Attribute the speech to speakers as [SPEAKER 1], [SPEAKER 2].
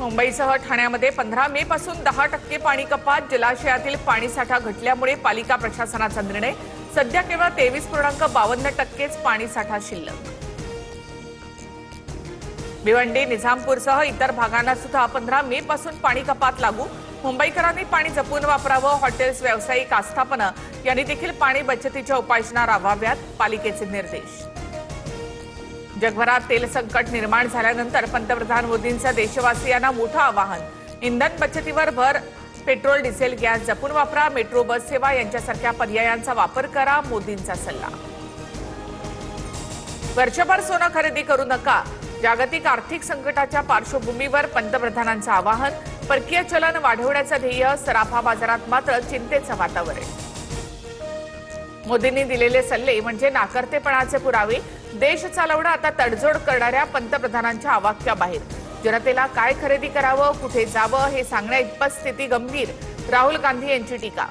[SPEAKER 1] मुंबईसह ठाण्यामध्ये 15 मे पासून 10% पाणी कपात. जलाशयातील पाणीसाठा घटल्यामुळे पालिका प्रशासनाचा निर्णय. सध्या केवळ 23.52% पाणीसाठा शिल्लक. भिवंडी, निझामपूरसह इतर भागांना सुद्धा 15 मे पासून पाणी कपात लागू. मुंबईकरांनी पाणी जपून वापरावं. हॉटेल्स, व्यावसायिक आस्थापना यांनी देखील पाणी बचतीच्या उपाययोजना राबवाव्यात, पालिकेचे निर्देश. जगभरात तेल संकट निर्माण झाल्यानंतर पंतप्रधान मोदींचं देशवासियांना मोठं आवाहन. इंधन बचतीवर भर. पेट्रोल, डिझेल, गॅस जपून वापरा. मेट्रो, बस सेवा यांच्यासारख्या पर्यायांचा वापर करा, मोदींचा सल्ला. वर्षभर सोनं खरेदी करू नका. जागतिक आर्थिक संकटाच्या पार्श्वभूमीवर पंतप्रधानांचं आवाहन. परकीय चलन वाढवण्याचं ध्येय. सराफा बाजारात मात्र चिंतेचं वातावरण. मोदींनी दिलेले सल्ले म्हणजे नाकर्तेपणाचे पुरावे. देश चालवणं आता तडजोड करणाऱ्या पंतप्रधानांच्या आवाक्याबाहेर. जनतेला काय खरेदी करावं, कुठे जावं हे सांगण्या इतपत स्थिती गंभीर. राहुल गांधी यांची टीका.